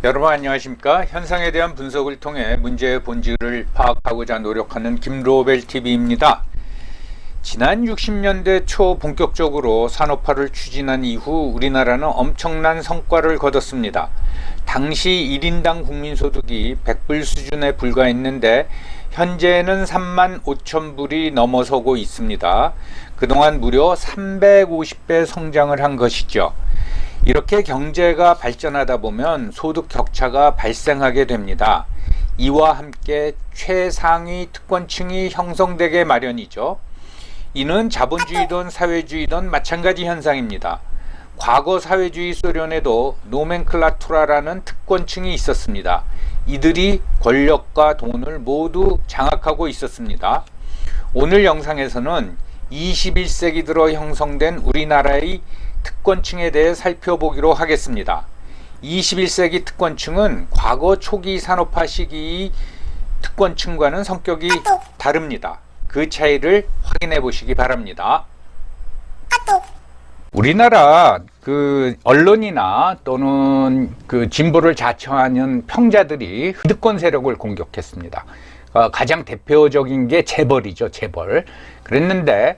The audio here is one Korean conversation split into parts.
여러분 안녕하십니까? 현상에 대한 분석을 통해 문제의 본질을 파악하고자 노력하는 김로벨TV입니다. 지난 60년대 초 본격적으로 산업화를 추진한 이후 우리나라는 엄청난 성과를 거뒀습니다. 당시 1인당 국민소득이 100불 수준에 불과했는데 현재는 3만 5천 불이 넘어서고 있습니다. 그동안 무려 350배 성장을 한 것이죠. 이렇게 경제가 발전하다 보면 소득 격차가 발생하게 됩니다. 이와 함께 최상위 특권층이 형성되게 마련이죠. 이는 자본주의든 사회주의든 마찬가지 현상입니다. 과거 사회주의 소련에도 노멘클라투라라는 특권층이 있었습니다. 이들이 권력과 돈을 모두 장악하고 있었습니다. 오늘 영상에서는 21세기 들어 형성된 우리나라의 특권층에 대해 살펴보기로 하겠습니다. 21세기 특권층은 과거 초기 산업화 시기의 특권층과는 성격이 다릅니다. 그 차이를 확인해 보시기 바랍니다. 우리나라 언론이나 또는 진보를 자처하는 평자들이 기득권 세력을 공격했습니다. 가장 대표적인 게 재벌이죠, 재벌. 그랬는데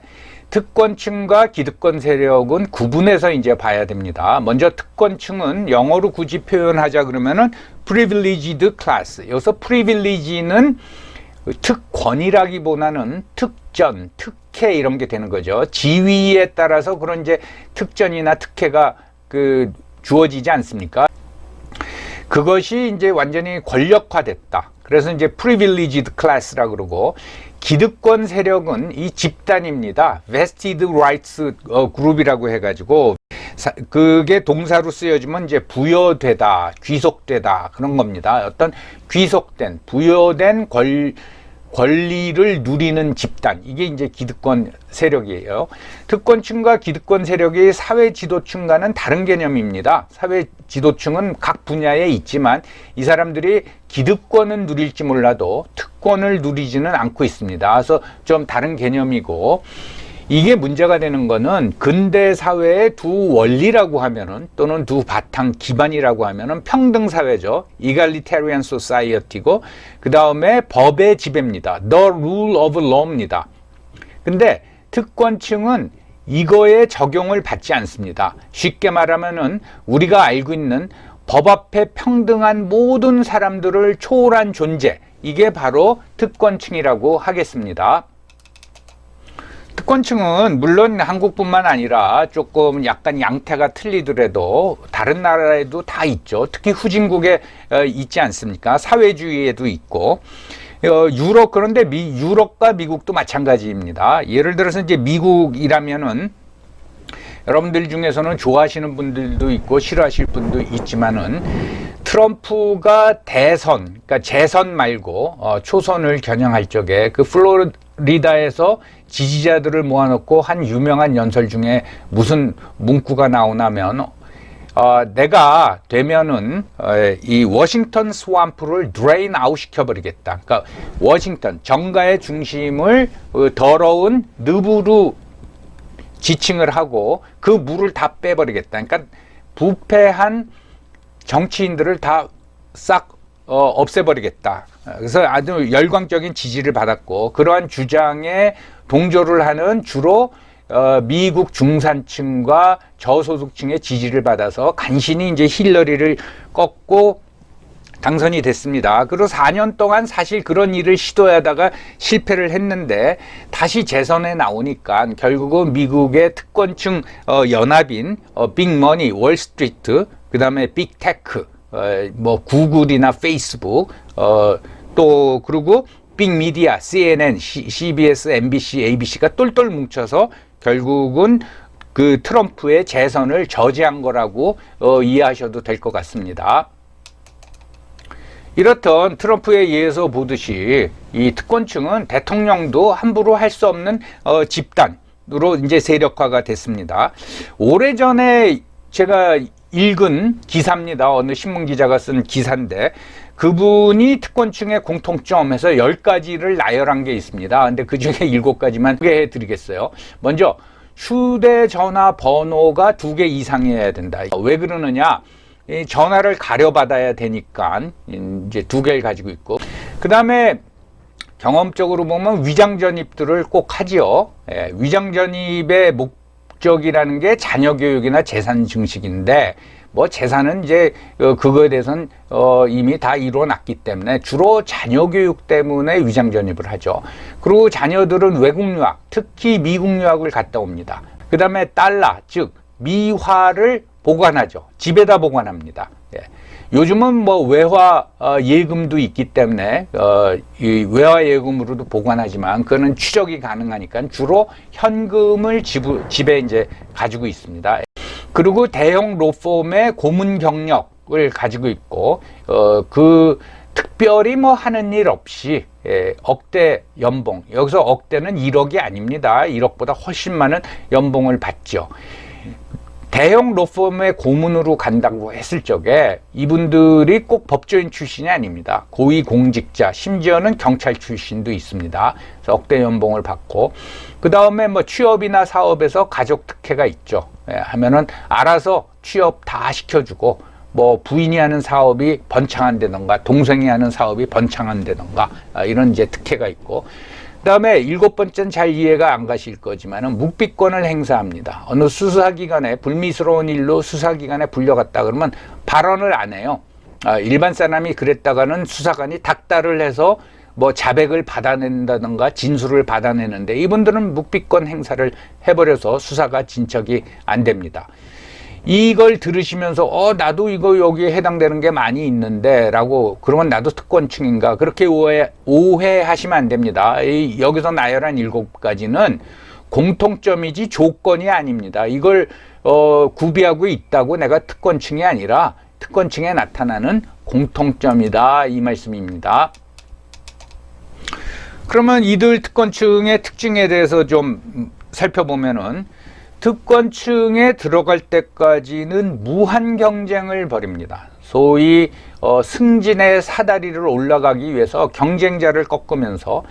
특권층과 기득권 세력은 구분해서 이제 봐야 됩니다. 먼저 특권층은 영어로 굳이 표현하자 그러면은 privileged class. 여기서 privilege는 특권이라기보다는 특전, 특혜 이런 게 되는 거죠. 지위에 따라서 그런 이제 특전이나 특혜가 주어지지 않습니까? 그것이 이제 완전히 권력화됐다. 그래서 이제 privileged class라 그러고, 기득권 세력은 이 집단입니다. vested rights 그룹이라고 해가지고, 그게 동사로 쓰여지면 이제 부여되다, 귀속되다 그런 겁니다. 어떤 귀속된, 부여된 권리를 누리는 집단, 이게 이제 기득권 세력이에요. 특권층과 기득권 세력이 사회 지도층과는 다른 개념입니다. 사회 지도층은 각 분야에 있지만 이 사람들이 기득권은 누릴지 몰라도 특권을 누리지는 않고 있습니다. 그래서 좀 다른 개념이고, 이게 문제가 되는 거는 근대 사회의 두 원리라고 하면은, 또는 두 바탕 기반이라고 하면은 평등 사회죠. egalitarian society고, 그 다음에 법의 지배입니다. the rule of law입니다. 근데 특권층은 이거에 적용을 받지 않습니다. 쉽게 말하면은 우리가 알고 있는 법 앞에 평등한 모든 사람들을 초월한 존재, 이게 바로 특권층이라고 하겠습니다. 특권층은 물론 한국뿐만 아니라 조금 약간 양태가 틀리더라도 다른 나라에도 다 있죠. 특히 후진국에 있지 않습니까? 사회주의에도 있고, 유럽, 그런데 유럽과 미국도 마찬가지입니다. 예를 들어서 이제 미국이라면은 여러분들 중에서는 좋아하시는 분들도 있고 싫어하실 분도 있지만은, 트럼프가 그러니까 재선 말고 초선을 겨냥할 적에 플로리다에서 지지자들을 모아놓고 한 유명한 연설 중에 무슨 문구가 나오냐면, 내가 되면은 이 워싱턴 스왑프를 드레인 아웃 시켜버리겠다. 그러니까 워싱턴 정가의 중심을 더러운 늪으로 지칭을 하고 그 물을 다 빼버리겠다. 그러니까 부패한 정치인들을 다 싹 없애버리겠다. 그래서 아주 열광적인 지지를 받았고, 그러한 주장에 동조를 하는 주로 미국 중산층과 저소득층의 지지를 받아서 간신히 이제 힐러리를 꺾고 당선이 됐습니다. 그리고 4년 동안 사실 그런 일을 시도하다가 실패를 했는데 다시 재선에 나오니까 결국은 미국의 특권층 연합인 빅머니, 월스트리트, 그 다음에 빅테크, 구글이나 페이스북, 또 그리고 빅미디어, CNN, CBS, MBC, ABC가 똘똘 뭉쳐서 결국은 그 트럼프의 재선을 저지한 거라고 이해하셔도 될 것 같습니다. 이렇던 트럼프에 의해서 보듯이 이 특권층은 대통령도 함부로 할 수 없는 집단으로 이제 세력화가 됐습니다. 오래전에 제가 읽은 기사입니다. 어느 신문기자가 쓴 기사인데, 그분이 특권층의 공통점에서 10가지를 나열한 게 있습니다. 근데 그 중에 7가지만 소개해 드리겠어요. 먼저 휴대전화 번호가 2개 이상이어야 된다. 왜 그러느냐? 이 전화를 가려받아야 되니까 이제 두 개를 가지고 있고, 그 다음에 경험적으로 보면 위장전입들을 꼭 하지요. 예, 위장전입의 목적이라는 게 자녀 교육이나 재산 증식인데, 뭐 재산은 이제 그거에 대해서는 이미 다 이루어놨기 때문에 주로 자녀 교육 때문에 위장전입을 하죠. 그리고 자녀들은 외국 유학, 특히 미국 유학을 갔다 옵니다. 그 다음에 달러, 즉 미화를 보관하죠. 집에다 보관합니다. 예. 요즘은 뭐 외화 예금도 있기 때문에 이 외화 예금으로도 보관하지만 그거는 추적이 가능하니까 주로 현금을 집에 이제 가지고 있습니다. 그리고 대형 로펌의 고문 경력을 가지고 있고 그 특별히 뭐 하는 일 없이 억대 연봉, 여기서 억대는 1억이 아닙니다. 1억보다 훨씬 많은 연봉을 받죠. 대형 로펌의 고문으로 간다고 했을 적에 이분들이 꼭 법조인 출신이 아닙니다. 고위 공직자, 심지어는 경찰 출신도 있습니다. 그래서 억대 연봉을 받고, 그 다음에 뭐 취업이나 사업에서 가족 특혜가 있죠. 하면은 알아서 취업 다 시켜주고, 뭐 부인이 하는 사업이 번창한다던가 동생이 하는 사업이 번창한다던가 이런 이제 특혜가 있고, 그 다음에 7번째는 잘 이해가 안 가실 거지만은 묵비권을 행사합니다. 어느 수사기관에 불미스러운 일로 수사기관에 불려갔다 그러면 발언을 안 해요. 일반 사람이 그랬다가는 수사관이 닥달을 해서 뭐 자백을 받아낸다든가 진술을 받아내는데, 이분들은 묵비권 행사를 해버려서 수사가 진척이 안 됩니다. 이걸 들으시면서 나도 이거 여기에 해당되는 게 많이 있는데 라고, 그러면 나도 특권층인가, 그렇게 오해하시면 안 됩니다. 여기서 나열한 7가지는 공통점이지 조건이 아닙니다. 이걸 구비하고 있다고 내가 특권층이 아니라 특권층에 나타나는 공통점이다, 이 말씀입니다. 그러면 이들 특권층의 특징에 대해서 좀 살펴보면은, 특권층에 들어갈 때까지는 무한 경쟁을 벌입니다. 소위 승진의 사다리를 올라가기 위해서 경쟁자를 꺾으면서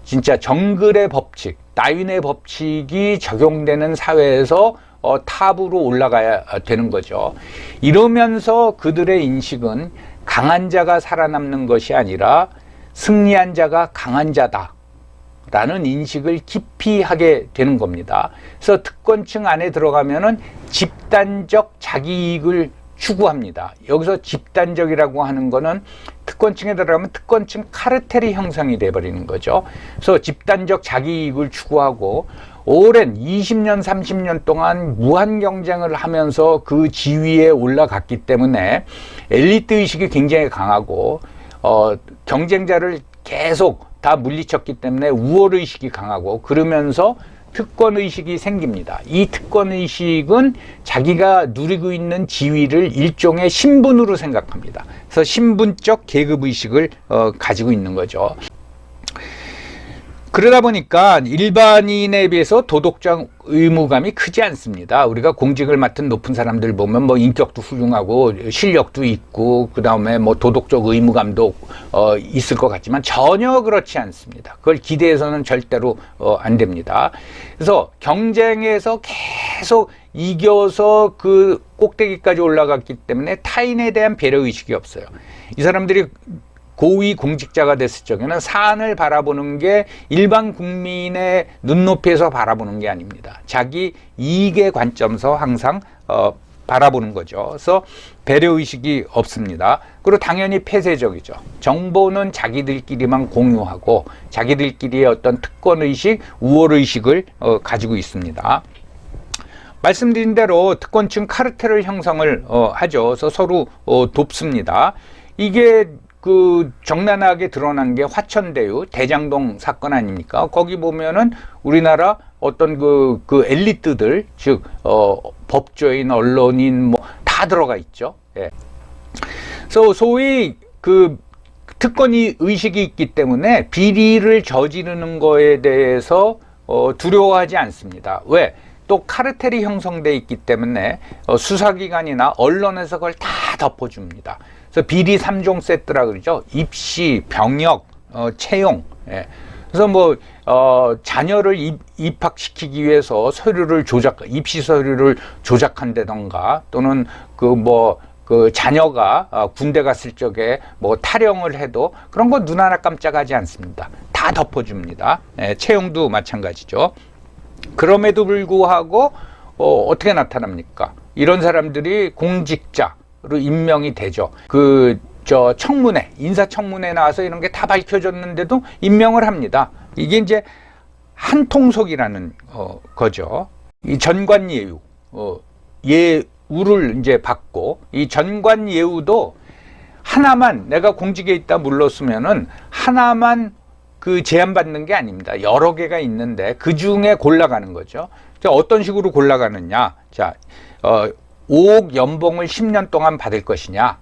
진짜 정글의 법칙, 다윈의 법칙이 적용되는 사회에서 탑으로 올라가야 되는 거죠. 이러면서 그들의 인식은 강한 자가 살아남는 것이 아니라 승리한 자가 강한 자다 라는 인식을 깊이 하게 되는 겁니다. 그래서 특권층 안에 들어가면은 집단적 자기이익을 추구합니다. 여기서 집단적이라고 하는 거는 특권층에 들어가면 특권층 카르텔이 형성이 돼버리는 거죠. 그래서 집단적 자기이익을 추구하고 오랜 20년, 30년 동안 무한 경쟁을 하면서 그 지위에 올라갔기 때문에 엘리트 의식이 굉장히 강하고 경쟁자를 계속 다 물리쳤기 때문에 우월의식이 강하고, 그러면서 특권의식이 생깁니다. 이 특권의식은 자기가 누리고 있는 지위를 일종의 신분으로 생각합니다. 그래서 신분적 계급의식을 가지고 있는 거죠. 그러다 보니까 일반인에 비해서 도덕적 의무감이 크지 않습니다. 우리가 공직을 맡은 높은 사람들 보면 뭐 인격도 훌륭하고 실력도 있고 그 다음에 뭐 도덕적 의무감도 있을 것 같지만 전혀 그렇지 않습니다. 그걸 기대해서는 절대로 안 됩니다. 그래서 경쟁에서 계속 이겨서 그 꼭대기까지 올라갔기 때문에 타인에 대한 배려의식이 없어요. 이 사람들이 고위 공직자가 됐을 적에는 사안을 바라보는 게 일반 국민의 눈높이에서 바라보는 게 아닙니다. 자기 이익의 관점에서 항상 바라보는 거죠. 그래서 배려의식이 없습니다. 그리고 당연히 폐쇄적이죠. 정보는 자기들끼리만 공유하고 자기들끼리의 어떤 특권의식, 우월의식을 가지고 있습니다. 말씀드린 대로 특권층 카르텔을 형성을 하죠. 그래서 서로 돕습니다. 이게 그 적나라하게 드러난 게 화천대유 대장동 사건 아닙니까? 거기 보면은 우리나라 어떤 그 엘리트들, 즉 법조인, 언론인 뭐 다 들어가 있죠. 예. 그래서 소위 그 특권이 의식이 있기 때문에 비리를 저지르는 거에 대해서 두려워하지 않습니다. 왜? 또 카르텔이 형성돼 있기 때문에 수사기관이나 언론에서 그걸 다 덮어줍니다. 그래서 비리 3종 세트라 그러죠. 입시, 병역, 채용. 예. 그래서 뭐 자녀를 입학시키기 입시 서류를 조작한다던가 또는 그 자녀가 군대 갔을 적에 뭐 탈영을 해도 그런 거 눈 하나 깜짝하지 않습니다. 다 덮어줍니다. 채용도 마찬가지죠. 그럼에도 불구하고 어떻게 나타납니까? 이런 사람들이 공직자로 임명이 되죠. 청문회, 인사청문회 나와서 이런 게 다 밝혀졌는데도 임명을 합니다. 이게 이제 한통속이라는 거죠. 이 전관예우, 예우를 이제 받고, 이 전관예우도 하나만 내가 공직에 있다 물렀으면은 하나만 그 제한받는 게 아닙니다. 여러 개가 있는데 그 중에 골라가는 거죠. 자, 어떤 식으로 골라가느냐? 자, 5억 연봉을 10년 동안 받을 것이냐?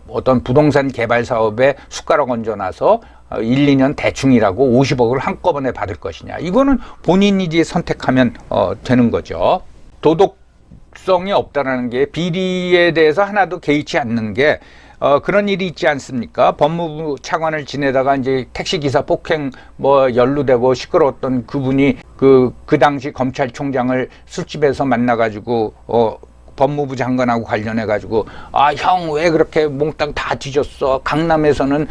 어떤 부동산 개발 사업에 숟가락 얹어놔서 1, 2년 대충이라고 50억을 한꺼번에 받을 것이냐. 이거는 본인이 선택하면 되는 거죠. 도덕성이 없다라는 게 비리에 대해서 하나도 개의치 않는 게 그런 일이 있지 않습니까? 법무부 차관을 지내다가 이제 택시기사 폭행 연루되고 시끄러웠던 그분이 그 당시 검찰총장을 술집에서 만나가지고 법무부 장관하고 관련해가지고 형 왜 그렇게 몽땅 다 뒤졌어? 강남에서는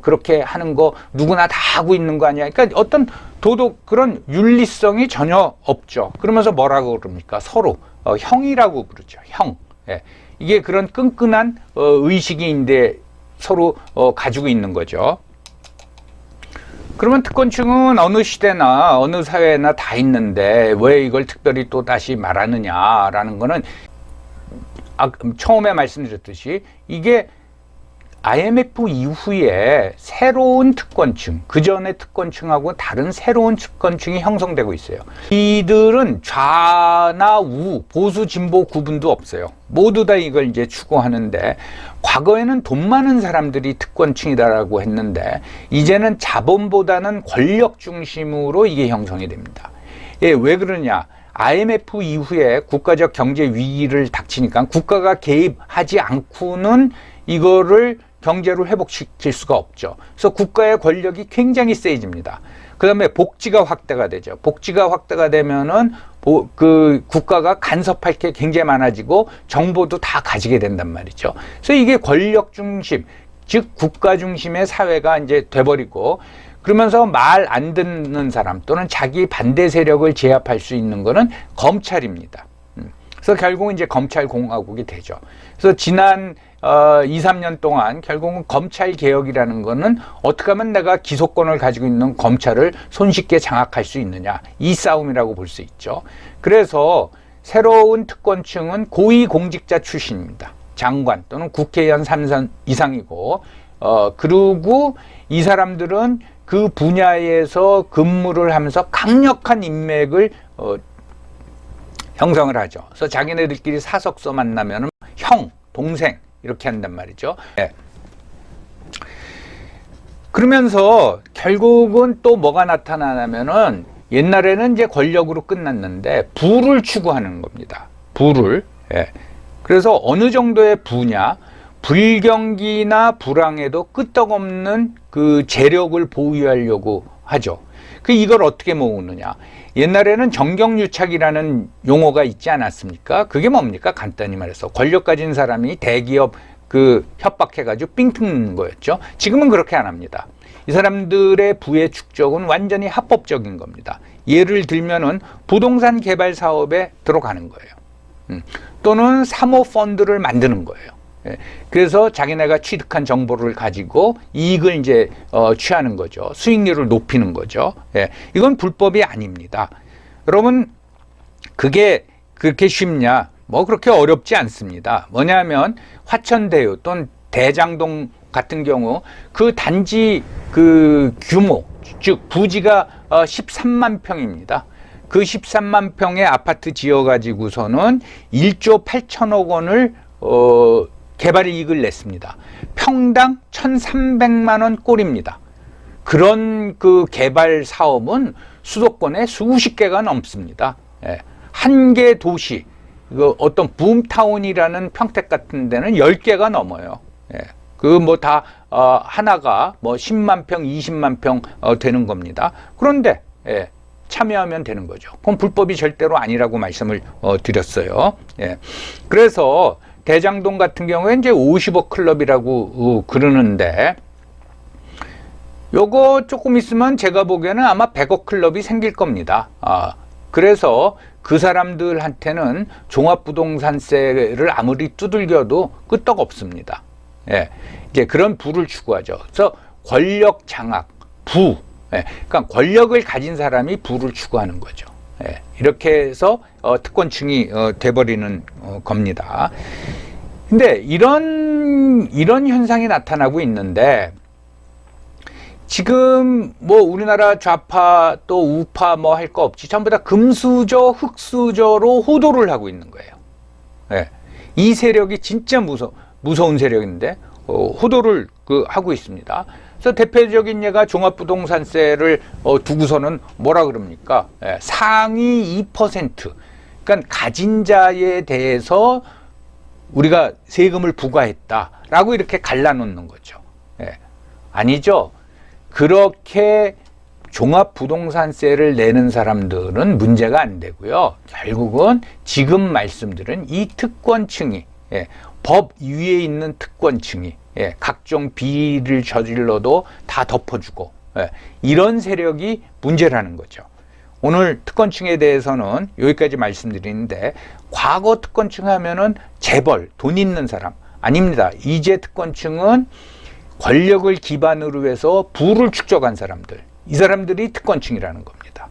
그렇게 하는 거 누구나 다 하고 있는 거 아니야? 그러니까 어떤 도덕 그런 윤리성이 전혀 없죠. 그러면서 뭐라고 그럽니까? 서로 형이라고 부르죠. 형. 예. 이게 그런 끈끈한 의식인데 서로 가지고 있는 거죠. 그러면 특권층은 어느 시대나 어느 사회나 다 있는데 왜 이걸 특별히 또 다시 말하느냐라는 거는 처음에 말씀드렸듯이 이게 IMF 이후에 새로운 특권층, 그전의 특권층하고 다른 새로운 특권층이 형성되고 있어요. 이들은 좌나 우, 보수, 진보 구분도 없어요. 모두 다 이걸 이제 추구하는데, 과거에는 돈 많은 사람들이 특권층이다라고 했는데, 이제는 자본보다는 권력 중심으로 이게 형성이 됩니다. 예, 왜 그러냐? IMF 이후에 국가적 경제 위기를 닥치니까 국가가 개입하지 않고는 이거를 경제로 회복시킬 수가 없죠. 그래서 국가의 권력이 굉장히 세집니다. 그 다음에 복지가 확대가 되죠. 복지가 확대가 되면은 그 국가가 간섭할 게 굉장히 많아지고 정보도 다 가지게 된단 말이죠. 그래서 이게 권력 중심, 즉 국가 중심의 사회가 이제 돼버리고, 그러면서 말 안 듣는 사람 또는 자기 반대 세력을 제압할 수 있는 거는 검찰입니다. 그래서 결국은 이제 검찰공화국이 되죠. 그래서 지난 2, 3년 동안 결국은 검찰 개혁이라는 거는 어떻게 하면 내가 기소권을 가지고 있는 검찰을 손쉽게 장악할 수 있느냐, 이 싸움이라고 볼 수 있죠. 그래서 새로운 특권층은 고위공직자 출신입니다. 장관 또는 국회의원 3선 이상이고, 그리고 이 사람들은 그 분야에서 근무를 하면서 강력한 인맥을 형성을 하죠. 그래서 자기네들끼리 사석서 만나면 형, 동생 이렇게 한단 말이죠. 네. 그러면서 결국은 또 뭐가 나타나냐면은 옛날에는 이제 권력으로 끝났는데 부를 추구하는 겁니다. 부를. 예. 그래서 어느 정도의 부냐, 불경기나 불황에도 끄떡없는 그 재력을 보유하려고 하죠. 이걸 어떻게 모으느냐. 옛날에는 정경유착이라는 용어가 있지 않았습니까? 그게 뭡니까? 간단히 말해서 권력 가진 사람이 대기업 협박해가지고 삥 뜯는 거였죠. 지금은 그렇게 안 합니다. 이 사람들의 부의 축적은 완전히 합법적인 겁니다. 예를 들면은 부동산 개발 사업에 들어가는 거예요. 또는 사모펀드를 만드는 거예요. 그래서 자기네가 취득한 정보를 가지고 이익을 이제 취하는 거죠. 수익률을 높이는 거죠. 이건 불법이 아닙니다. 여러분, 그게 그렇게 쉽냐? 그렇게 어렵지 않습니다. 뭐냐면 화천대유 또는 대장동 같은 경우 그 단지 그 규모, 즉 부지가 13만 평입니다. 그 13만 평의 아파트 지어가지고서는 1조 8천억 원을 개발 이익을 냈습니다. 평당 1,300만 원 꼴입니다. 그런 그 개발 사업은 수도권에 수십 개가 넘습니다. 한 개 도시, 어떤 붐타운이라는 평택 같은 데는 10개가 넘어요. 다 하나가 10만 평, 20만 평 되는 겁니다. 그런데 참여하면 되는 거죠. 그건 불법이 절대로 아니라고 말씀을 드렸어요. 그래서 대장동 같은 경우에 이제 50억 클럽이라고 그러는데, 요거 조금 있으면 제가 보기에는 아마 100억 클럽이 생길 겁니다. 그래서 그 사람들한테는 종합부동산세를 아무리 두들겨도 끄떡없습니다. 예, 이제 그런 부를 추구하죠. 그래서 권력 장악, 부, 예, 그러니까 권력을 가진 사람이 부를 추구하는 거죠. 예, 이렇게 해서 특권층이 돼버리는 겁니다. 근데 이런 현상이 나타나고 있는데, 지금 뭐 우리나라 좌파 또 우파 뭐 할 거 없지, 전부 다 금수저 흑수저로 호도를 하고 있는 거예요. 예, 이 세력이 진짜 무서운 세력인데 호도를 하고 있습니다. 그래서 대표적인 예가 종합부동산세를 두고서는 뭐라 그럽니까? 예, 상위 2%, 그러니까 가진 자에 대해서 우리가 세금을 부과했다라고 이렇게 갈라놓는 거죠. 예, 아니죠. 그렇게 종합부동산세를 내는 사람들은 문제가 안 되고요. 결국은 지금 말씀드린 이 특권층이, 예, 법 위에 있는 특권층이, 예, 각종 비리를 저질러도 다 덮어주고, 예, 이런 세력이 문제라는 거죠. 오늘 특권층에 대해서는 여기까지 말씀드리는데, 과거 특권층 하면은 재벌, 돈 있는 사람 아닙니다. 이제 특권층은 권력을 기반으로 해서 부를 축적한 사람들, 이 사람들이 특권층이라는 겁니다.